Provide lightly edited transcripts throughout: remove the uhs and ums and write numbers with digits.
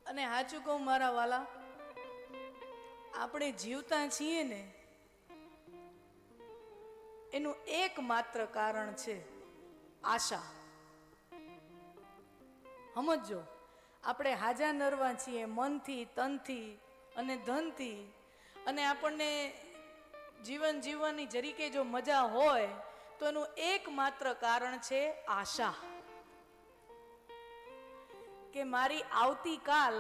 અને સાચું કહું મારા વાલા, આપણે જીવતા છીએ ને એનું એકમાત્ર કારણ છે આશા. સમજો, આપણે હાજા નરવા છીએ મનથી, તનથી અને ધનથી, અને આપણને જીવન જીવવાની જરીકે જો મજા હોય તો એનું એકમાત્ર કારણ છે આશા. કે મારી આવતીકાલ,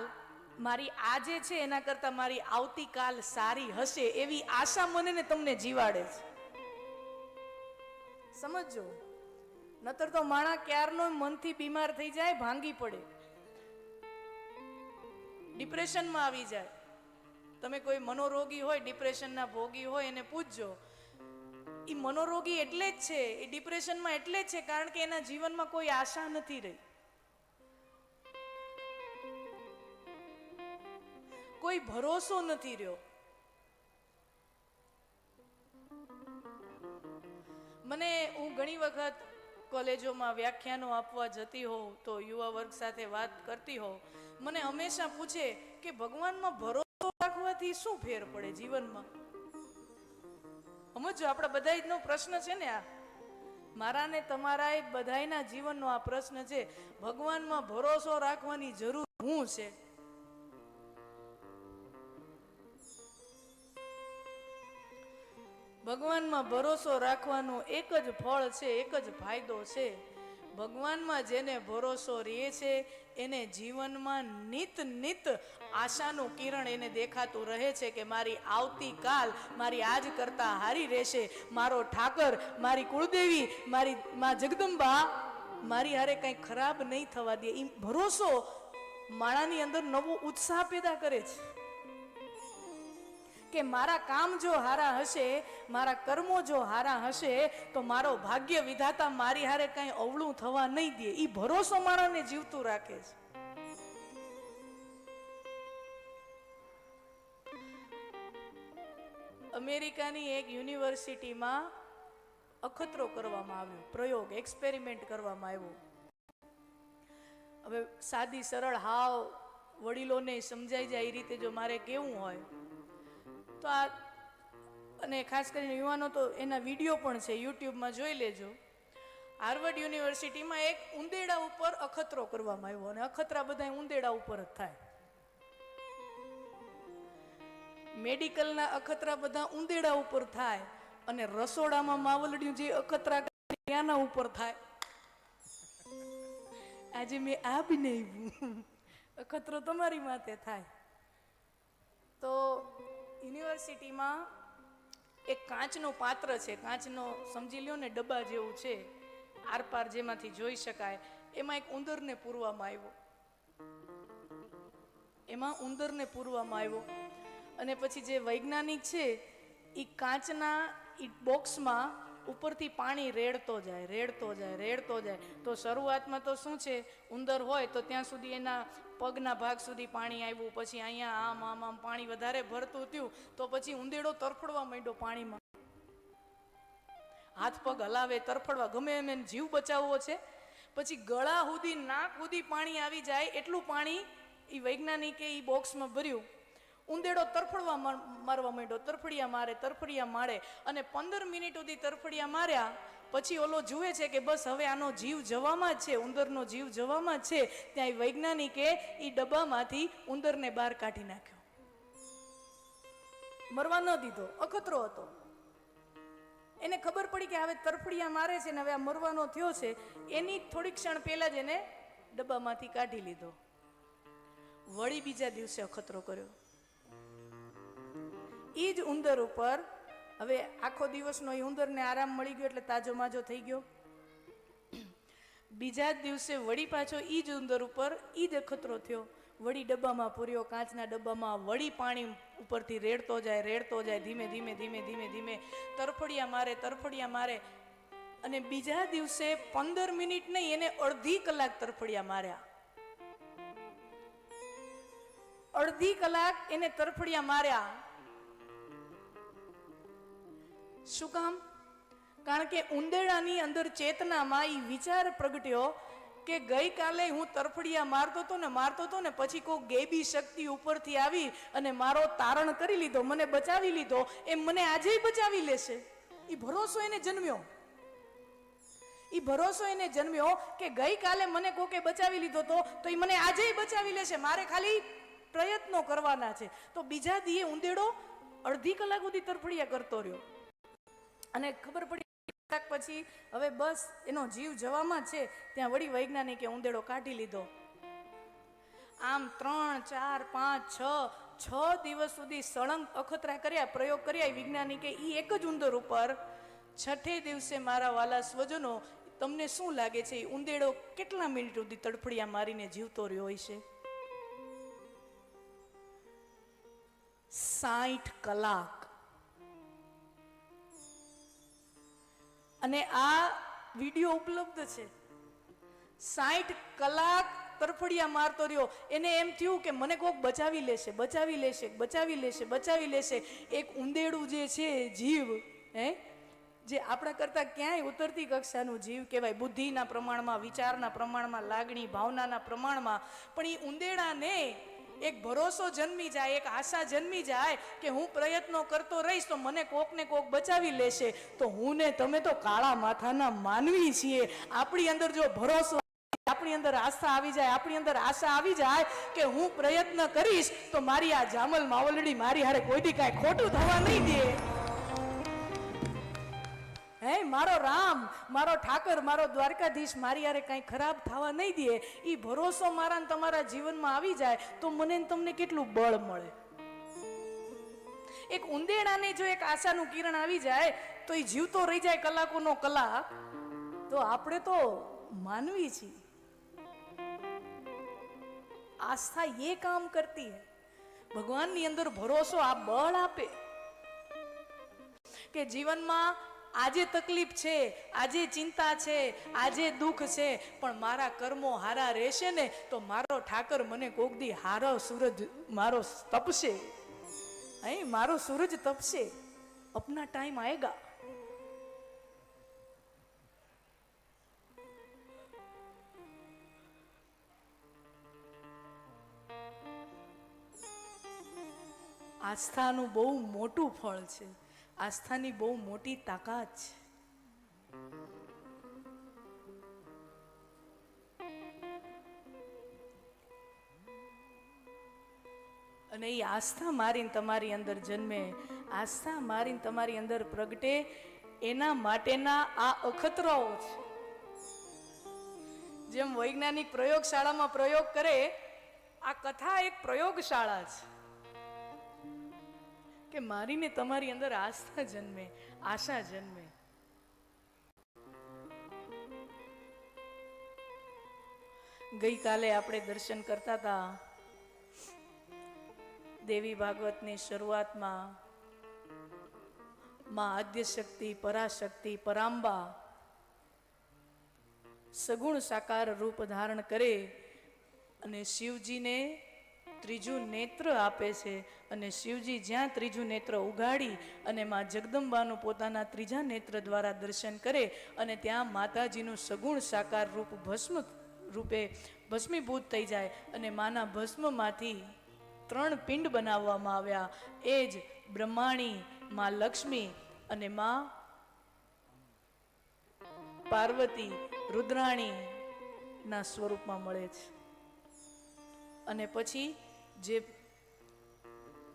મારી આજે છે એના કરતા મારી આવતીકાલ સારી હશે એવી આશા મને ને તમને જીવાડે છે. સમજો, નતર તો માણા ક્યારનો મનથી બીમાર થઈ જાય, ભાંગી પડે, ડિપ્રેશનમાં આવી જાય. તમે કોઈ મનોરોગી હોય, ડિપ્રેશનના ભોગી હોય, એને પૂછજો, એ મનોરોગી એટલે જ છે, એ ડિપ્રેશનમાં એટલે જ છે કારણ કે એના જીવનમાં કોઈ આશા નથી રહી, કોઈ ભરોસો નથી રહ્યો. મને, હું ઘણી વખત કોલેજોમાં વ્યાખ્યાનો આપવા જતી હોઉં તો યુવા વર્ગ સાથે વાત કરતી હોઉં, મને હંમેશા પૂછે કે ભગવાનમાં ભરોસો રાખવાથી શું ફેર પડે જીવનમાં. સમજો, આપણા બધાનો પ્રશ્ન છે ને આ, મારા ને તમારા બધાના જીવનનો આ પ્રશ્ન છે. ભગવાનમાં ભરોસો રાખવાની જરૂર શું છે? ભગવાનમાં ભરોસો રાખવાનું એક જ ફળ છે, એક જ ફાયદો છે. ભગવાનમાં જેને ભરોસો રહે છે એને જીવનમાં નિત નિત આશાનું કિરણ એને દેખાતું રહે છે કે મારી આવતીકાલ મારી આજ કરતા હારી રહેશે. મારો ઠાકર, મારી કુળદેવી, મારી માં જગદંબા મારી હારે કંઈ ખરાબ નહીં થવા દે. એ ભરોસો માણાની અંદર નવો ઉત્સાહ પેદા કરે છે કે મારા કામ જો હારા હશે, મારા કર્મો જો હારા હશે તો મારો ભાગ્ય વિધાતા મારી હારે કઈ અવળું થવા નહીં દે. એ ભરોસો માણસને જીવતું રાખે છે. અમેરિકાની એક યુનિવર્સિટીમાં અખતરો કરવામાં આવ્યો, પ્રયોગ, એક્સપેરિમેન્ટ કરવામાં આવ્યો. હવે સાદી સરળ હાવ વડીલોને સમજાઈ જાય એ રીતે જો મારે કેવું હોય તો આ, અને ખાસ કરીને યુવાનો તો એના વિડીયો પણ છે, યુટ્યુબમાં જોઈ લેજો. હાર્વર્ડ યુનિવર્સિટીમાં એક ઉંદેડા ઉપર અખતરો કરવામાં આવ્યો, અને અખતરા બધા ઉંદેડા ઉપર જ થાય. મેડિકલના અખતરા બધા ઉંદેડા ઉપર થાય, અને રસોડામાં માવલડિયું જે અખતરા ત્યાંના ઉપર થાય. આજે મેં આ બનાવ્યું, અખતરો તમારી માથે થાય. તો યુનિવર્સિટીમાં એક કાચનું પાત્ર છે, કાચનો સમજી લ્યો ને ડબ્બા જેવું છે, આરપાર જેમાંથી જોઈ શકાય. એમાં એક ઉંદરને પૂરવામાં આવ્યો, એમાં ઉંદરને પૂરવામાં આવ્યો. અને પછી જે વૈજ્ઞાનિક છે એ કાચના એ બોક્સમાં ઉપરથી પાણી રેડતો જાય, રેડતો જાય, રેડતો જાય. તો શરૂઆતમાં તો શું છે, ઉંદર હોય તો ત્યાં સુધી એના પગના ભાગ સુધી પાણી આવ્યું, પછી અહીંયા આમ આમ આમ પાણી વધારે ભરતું થયું, તો પછી ઉંદેડો તરફડવા માંડ્યો પાણીમાં, હાથ પગ હલાવે, તરફડવા, ગમે એમ એને જીવ બચાવવો છે. પછી ગળા સુધી, નાક સુધી પાણી આવી જાય એટલું પાણી એ વૈજ્ઞાનિકે એ બોક્સમાં ભર્યું. ઉંદેડો તરફડવા મારવા માંડ્યો, તરફડિયા મારે, તરફડિયા મારે, અને 15 મિનિટ સુધી તરફડિયા માર્યા. પછી ઓલો જુએ છે કે બસ હવે આનો જીવ જવામાં જ છે, ઉંદરનો જીવ જવામાં જ છે. ત્યાં વૈજ્ઞાનિકે એ ડબ્બામાંથી ઉંદરને બહાર કાઢી નાખ્યો, મરવા ન દીધો, અખતરો હતો. એને ખબર પડી કે હવે તરફડિયા મારે છે ને હવે આ મરવાનો થયો છે, એની થોડી ક્ષણ પહેલા જ એને ડબ્બામાંથી કાઢી લીધો. વળી બીજા દિવસે અખતરો કર્યો, એ જ ઉંદર ઉપર. હવે આખો દિવસનો એ ઉંદરને આરામ મળી ગયો એટલે તાજો માજો થઈ ગયો. બીજા જ દિવસે વળી પાછો એ જ ઉંદર ઉપર એ જ અખતરો થયો. વળી ડબ્બામાં પૂર્યો, કાચના ડબ્બામાં. વળી પાણી ઉપરથી રેડતો જાય, રેડતો જાય, ધીમે ધીમે ધીમે ધીમે ધીમે તરફડિયા મારે, તરફડિયા મારે. અને બીજા દિવસે 15 મિનિટ નહીં, એને અડધી કલાક તરફડિયા માર્યા. અડધી કલાક એને તરફડિયા માર્યા. શું કામ? કારણ કે ઉંદેડાની અંદર ચેતનામાં એ વિચાર પ્રગટ્યો કે ગઈકાલે હું તરફડિયા મારતો હતો ને પછી કોઈ ગેબી શક્તિ ઉપરથી આવી અને મારો તારણ કરી લીધો, મને બચાવી લીધો, એમ મને આજે બચાવી લેશે. એ ભરોસો એને જન્મ્યો. એ ભરોસો એને જન્મ્યો કે ગઈકાલે મને કોકે બચાવી લીધો તો એ મને આજે બચાવી લેશે, મારે ખાલી પ્રયત્નો કરવાના છે. તો બીજા દીએ ઉંદેડો અડધી કલાક સુધી તરફડિયા કરતો રહ્યો અને ખબર પડી પછી હવે બસ એનો જીવ જવામાં છે, ત્યાં વળી વૈજ્ઞાનિકે ઉંદેડો કાઢી લીધો. આમ 3, 4, 5, 6 દિવસ સુધી સળંગ અખતરા કર્યા, પ્રયોગ કર્યા વૈજ્ઞાનિકે ઈ એક જ ઉંદર ઉપર. 6થે દિવસે મારા વાલા સ્વજનો, તમને શું લાગે છે ઉંદેડો કેટલા મિનિટ સુધી તડફડિયા મારીને જીવતો રહ્યો હોય છે? 60 કલાક. અને આ વિડીયો ઉપલબ્ધ છે. 60 કલાક તરફડિયા મારતો રહ્યો. એને એમ થયું કે મને કોક બચાવી લેશે, બચાવી લેશે, બચાવી લેશે, બચાવી લેશે. એક ઉંદેડું જે છે જીવ, જે આપણા કરતા ક્યાંય ઉતરતી કક્ષાનું જીવ કહેવાય, બુદ્ધિના પ્રમાણમાં, વિચારના પ્રમાણમાં, લાગણી ભાવનાના પ્રમાણમાં, પણ એ ઉંદેડાને એક ભરોસો જન્મી જાય, એક આશા જન્મી જાય કે હું પ્રયત્નો કરતો રહીશ તો મને કોક ને કોક બચાવી લેશે. તો હું ને તમે તો કાળા માથાના માનવી છીએ. આપણી અંદર જો ભરોસો, આપણી અંદર આસ્થા આવી જાય, આપણી અંદર આશા આવી જાય કે હું પ્રયત્ન કરીશ તો મારી આ જામલ માવલડી મારી હારે કોઈ દી કાંઈ ખોટું થવા નહીં દે. મારો રામ, મારો ઠાકર, મારો દ્વારકાધીશ મારી હારે કાંઈ ખરાબ થવા નહીં દે. એ ભરોસો મારા ને તમારા જીવનમાં આવી જાય તો મને તમને કેટલું બળ મળે. એક ઉંદેડાને જો એક આશાનું કિરણ આવી જાય તો એ જીવતો રહી જાય કલાકોનો કલાક. તો આપણે તો માનવી છીએ. આસ્થા એ કામ કરતી હૈ. ભગવાનની અંદર ભરોસો આ બળ આપે કે જીવનમાં આજે તકલીફ છે, આજે ચિંતા છે, આજે દુઃખ છે, પણ મારા કર્મો હારા રહેશે ને તો મારો ઠાકર મને કોક દી હારો સૂરજ મારો તપશે. મારો સૂરજ તપશે. અપના ટાઈમ આएगा. આસ્થાનું બહુ મોટું ફળ છે. આસ્થાની બહુ મોટી તાકાત છે. અને એ આસ્થા મારીને તમારી અંદર જન્મે, આસ્થા મારીને તમારી અંદર પ્રગટે, એના માટેના આ અખતરાઓ છે. જેમ વૈજ્ઞાનિક પ્રયોગશાળામાં પ્રયોગ કરે, આ કથા એક પ્રયોગશાળા છે કે મારીને તમારી અંદર આસ્થા જન્મે, આશા જન્મે. ગઈકાલે આપણે દર્શન કરતા હતા દેવી ભાગવતની શરૂઆતમાં માં આદ્યશક્તિ, પરાશક્તિ, પરાંબા સગુણ સાકાર રૂપ ધારણ કરે અને શિવજીને ત્રીજું નેત્ર આપે છે. અને શિવજી જ્યાં ત્રીજું નેત્ર ઉગાડી અને માં જગદંબાનું પોતાના ત્રીજા નેત્ર દ્વારા દર્શન કરે અને ત્યાં માતાજીનું સગુણ સાકાર રૂપ ભસ્મ રૂપે ભસ્મીભૂત થઈ જાય અને માના ભસ્મમાંથી 3 પિંડ બનાવવામાં આવ્યા. એ જ બ્રહ્માણી, માં લક્ષ્મી અને માં પાર્વતી રુદ્રાણી ના સ્વરૂપમાં મળે છે. અને પછી જે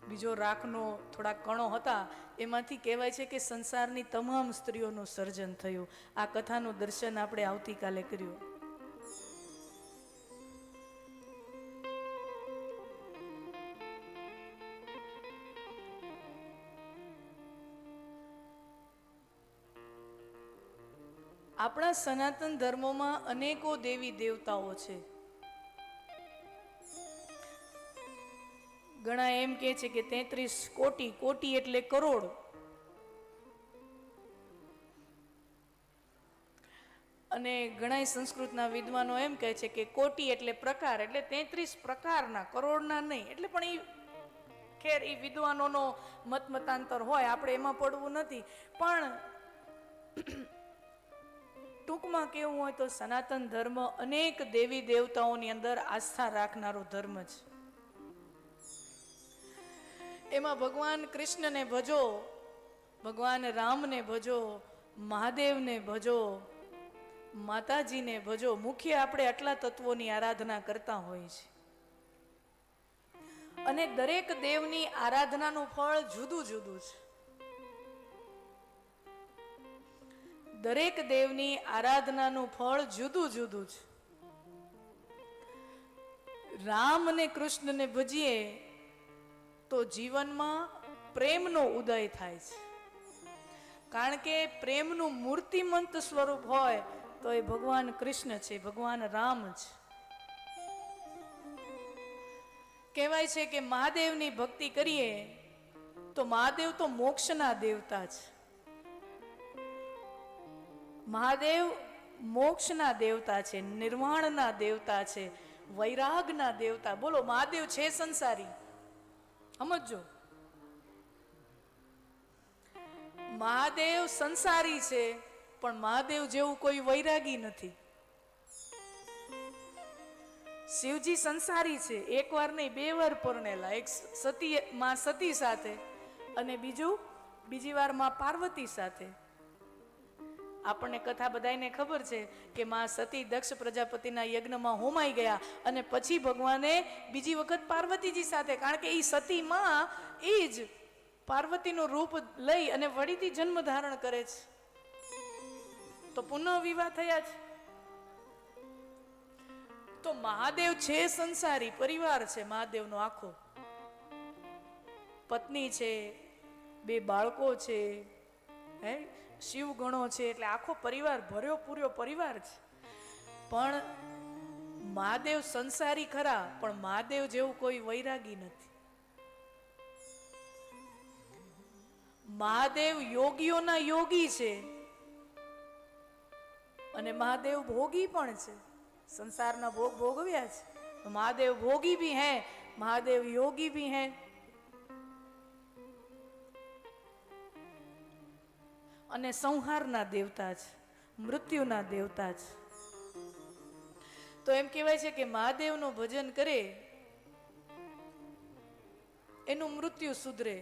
બીજો રાખનો થોડા કણો હતા એમાંથી કહેવાય છે કે સંસારની તમામ સ્ત્રીઓનું સર્જન થયું. આ કથાનું દર્શન આપણે આવતીકાલે કર્યું. આપણા સનાતન ધર્મોમાં અનેકો દેવી દેવતાઓ છે. ઘણા એમ કે છે કે 33 કોટી, કોટી એટલે કરોડ. અને ઘણા સંસ્કૃતના વિદ્વાનો એમ કહે છે કે કોટી એટલે પ્રકાર, એટલે 33 પ્રકારના, કરોડના નહીં. એટલે પણ એ ખેર એ વિદ્વાનોનો મત મતાંતર હોય, આપણે એમાં પડવું નથી. પણ ટૂંકમાં કેવું હોય તો સનાતન ધર્મ અનેક દેવી દેવતાઓની અંદર આસ્થા રાખનારો ધર્મ છે. એમાં ભગવાન કૃષ્ણને ભજો, ભગવાન રામને ભજો, મહાદેવને ભજો, માતાજીને ભજો. મુખ્ય આપણે આટલા તત્વોની આરાધના કરતા હોઈએ છીએ. અને દરેક દેવની આરાધનાનું ફળ જુદું જુદું છે. દરેક દેવની આરાધનાનું ફળ જુદું જુદું છે. રામ અને કૃષ્ણને ભજીએ તો જીવનમાં પ્રેમનો ઉદય થાય છે. કારણ કે પ્રેમનું મૂર્તિમંત સ્વરૂપ હોય તો એ ભગવાન કૃષ્ણ છે, ભગવાન રામ છે. કહેવાય છે કે મહાદેવની ભક્તિ કરીએ તો મહાદેવ તો મોક્ષના દેવતા છે. મહાદેવ મોક્ષના દેવતા છે, નિર્વાણના દેવતા છે, વૈરાગના દેવતા. બોલો, મહાદેવ છે સંસારી? સમજો, મહાદેવ સંસારી છે, પણ મહાદેવ જેવું કોઈ વૈરાગી નથી. શિવજી સંસારી છે, એક વાર નહીં 2 વાર પરણેલા. એક સતી માં સતી સાથે અને બીજી વાર માં પાર્વતી સાથે. આપણને કથા બધાને ખબર છે કે માં સતી દક્ષ પ્રજાપતિના યજ્ઞમાં હોમાઈ ગયા અને પછી ભગવાને બીજી વખત પાર્વતીજી સાથે, કારણ કે એ સતી માં એ જ પાર્વતીનું રૂપ લઈ અને વળીથી જન્મ ધારણ કરે છે, તો પુનઃ વિવાહ થયા છે. તો મહાદેવ છે સંસારી, પરિવાર છે મહાદેવનો આખો. પત્ની છે, 2 બાળકો છે, હે શિવ ગણો છે, એટલે આખો પરિવાર, ભર્યો પૂર્યો પરિવાર છે. પણ મહાદેવ સંસારી ખરા, પણ મહાદેવ જેવું કોઈ વૈરાગી નથી. મહાદેવ યોગીઓના યોગી છે અને મહાદેવ ભોગી પણ છે. संसार भोग भोगव्या છે. तो महादेव भोगी भी हैं, महादेव योगी भी हैं. અને સંહારના દેવતા છે, મૃત્યુના દેવતા છે. તો એમ કહેવાય છે કે મહાદેવનું ભજન કરે એનું મૃત્યુ સુધરે,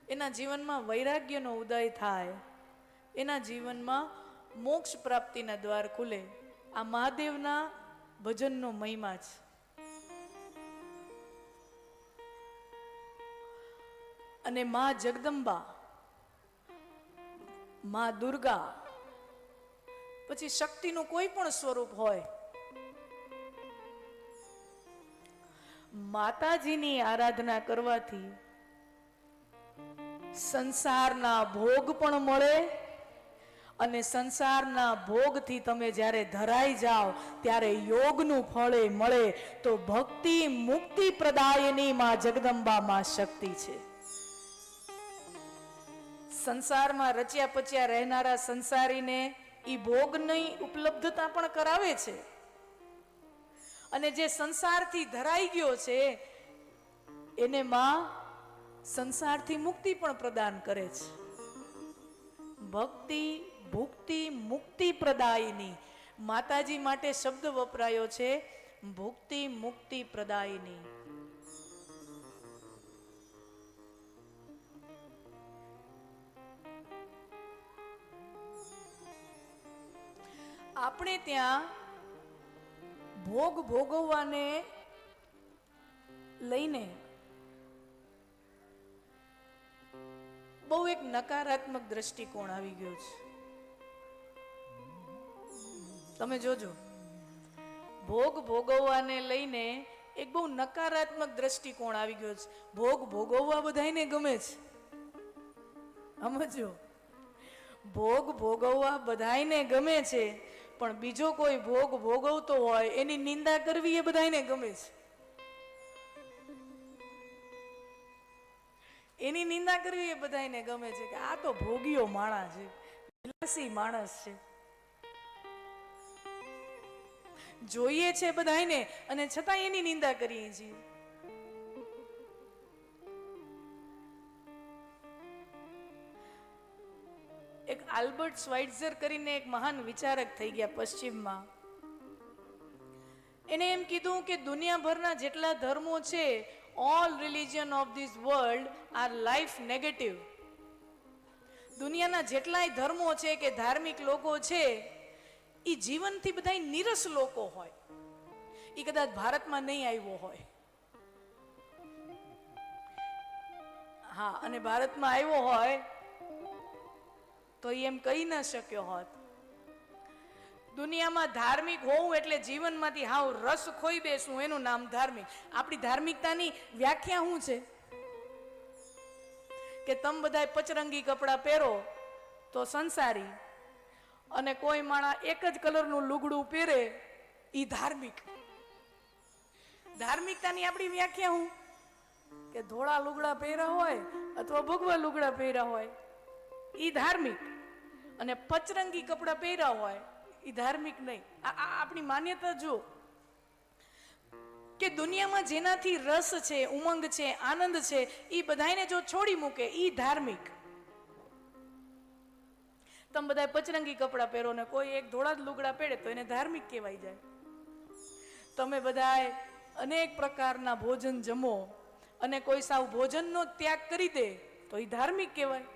એના જીવનમાં વૈરાગ્યનો ઉદય થાય, એના જીવનમાં મોક્ષ પ્રાપ્તિના દ્વાર ખુલે. આ મહાદેવના ભજનનો મહિમા છે. અને માં જગદંબા, માં દુર્ગા, પછી શક્તિનું કોઈ પણ સ્વરૂપ હોય, માતાજીની આરાધના કરવાથી સંસારના ભોગ પણ મળે અને સંસારના ભોગથી તમે જ્યારે ધરાઈ જાઓ ત્યારે યોગનું ફળ મળે. તો ભક્તિ મુક્તિ પ્રદાયની માં જગદંબા માં શક્તિ છે. સંસારમાં રચ્યા પચ્યા રહેનારા સંસારીને ઈ ભોગની ઉપલબ્ધતા પણ કરાવે છે, અને જે સંસારથી ધરાઈ ગયો છે એને માં સંસારથી મુક્તિ પણ પ્રદાન કરે છે. ભક્તિ ભુક્તિ મુક્તિ પ્રદાયિની, માતાજી માટે શબ્દ વપરાયો છે ભુક્તિ મુક્તિ પ્રદાયિની. આપણે ત્યાં ભોગ ભોગવવાને લઈને બહુ એક નકારાત્મક દ્રષ્ટિકોણ આવી ગયો છે. તમે જોજો, ભોગ ભોગવવાને લઈને એક બહુ નકારાત્મક દ્રષ્ટિકોણ આવી ગયો છે. ભોગ ભોગવવા બધાને ગમે છે, સમજો, ભોગ ભોગવવા બધાને ગમે છે, પણ બીજો કોઈ ભોગ ભોગવતો હોય એની નિંદા કરવી એ બધાને ગમે છે. એની નિંદા કરવી એ બધાને ગમે છે કે આ તો ભોગીઓ માણસ છે, વિલાસી માણસ છે. જોઈએ છે બધાને અને છતાં એની નિંદા કરીએ છીએ. એક આલ્બર્ટ સ્વાઇટ્ઝર કરીને એક મહાન વિચારક થઈ ગયા પશ્ચિમમાં. એને એમ કીધું કે દુનિયાભરના જેટલા ધર્મો છે, all religion of this world R life negative. દુનિયાના જેટલાય ધર્મો છે કે ધાર્મિક લોકો છે, એ જીવનથી બધા નીરસ લોકો હોય. એ કદાચ ભારતમાં નહીં આવ્યો હોય, હા, અને ભારતમાં આવ્યો હોય તો એમ કહી ન શક્યો હોત. દુનિયામાં ધાર્મિક હોવું એટલે જીવનમાંથી હાવ રસ ખોઈ બેસવું, એનું નામ ધાર્મિક. આપણી ધાર્મિકતાની વ્યાખ્યા શું છે કે તમે બધા પચરંગી કપડાં પહેરો તો સંસારી, અને કોઈ માણસ એક જ કલરનું લુગડું પહેરે એ ધાર્મિક. ધાર્મિકતાની આપણી વ્યાખ્યા શું કે ધોળા લુગડા પહેર્યા હોય અથવા ભગવા લુગડા પહેર્યા હોય એ ધાર્મિક, અને પચરંગી કપડા પહેર્યા હોય એ ધાર્મિક નહીં. આપણી માન્યતા જો કે દુનિયામાં જેનાથી રસ છે, ઉમંગ છે, આનંદ છે, એ બધાને જો છોડી મૂકે એ ધાર્મિક. તમે બધા પચરંગી કપડા પહેરો ને કોઈ એક ધોળા જ લુગડા પહેરે તો એને ધાર્મિક કહેવાય જાય. તમે બધા અનેક પ્રકારના ભોજન જમો અને કોઈ સાવ ભોજનનો ત્યાગ કરી દે તો એ ધાર્મિક કહેવાય.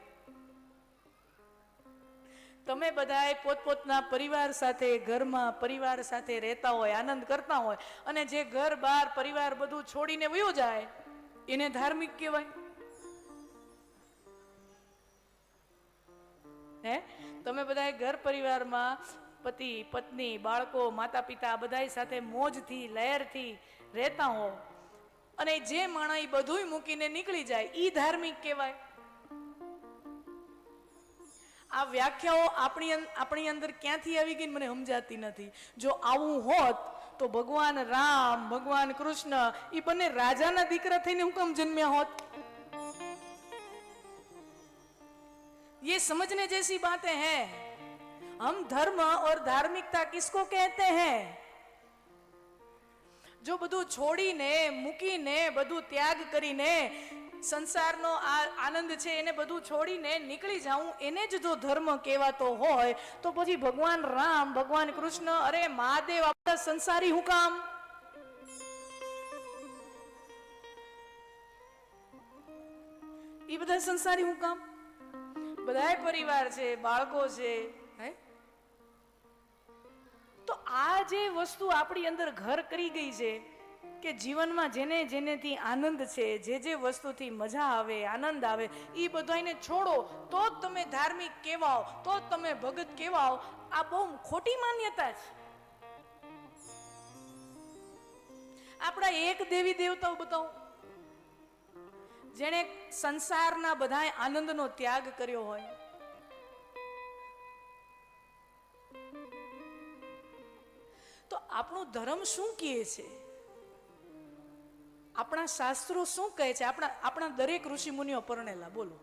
તમે બધા પોતપોતના પરિવાર સાથે, ઘરમાં પરિવાર સાથે રહેતા હોય, આનંદ કરતા હોય, અને જે ઘર બાર પરિવાર બધું છોડીને વયો જાય એને ધાર્મિક કહેવાય. હે, તમે બધા ઘર પરિવારમાં પતિ પત્ની બાળકો માતા પિતા બધા સાથે મોજથી લહેરથી રહેતા હો, અને જે માણસ બધું મૂકીને નીકળી જાય એ ધાર્મિક કહેવાય. આ વ્યાખ્યાઓ આપણી અંદર ક્યાંથી આવી ગઈ મને સમજાતી નથી. જો આવું હોત તો ભગવાન રામ, ભગવાન કૃષ્ણ એ બંને રાજાના દીકરા થઈને હું કેમ જન્મ્યા હોત? ये समझने जैसी बातें हैं. हम धर्म और धार्मिकता किसको कहते हैं? जो બધું છોડીને મૂકીને બધું ત્યાગ કરીને સંસારનો આ આનંદ છે એને બધું છોડીને નીકળી જાઉં, એને જ જો ધર્મ કહેવાતો હોય તો પછી ભગવાન રામ, ભગવાન કૃષ્ણ, અરે મહાદેવ આપણા સંસારી હું કામ? એ બધા સંસારી હું કામ? બધાય પરિવાર છે, બાળકો છે, હે? તો આ જે વસ્તુ આપણી અંદર ઘર કરી ગઈ છે કે જીવનમાં જેને જેનેથી આનંદ છે, જે વસ્તુથી મજા આવે, આનંદ આવે, એ બધાને છોડો તો જ તમે ધાર્મિક કહેવાઓ, તો જ તમે ભગત કહેવાઓ. આ બહુ ખોટી માન્યતા છે. આપણા એક દેવી દેવતાઓ બતાવો જેણે સંસારના બધા આનંદનો ત્યાગ કર્યો હોય. તો આપણું ધર્મ શું કહે છે? આપણા શાસ્ત્રો શું કહે છે? આપણા દરેક ઋષિ મુનિઓ પરણેલા, બોલો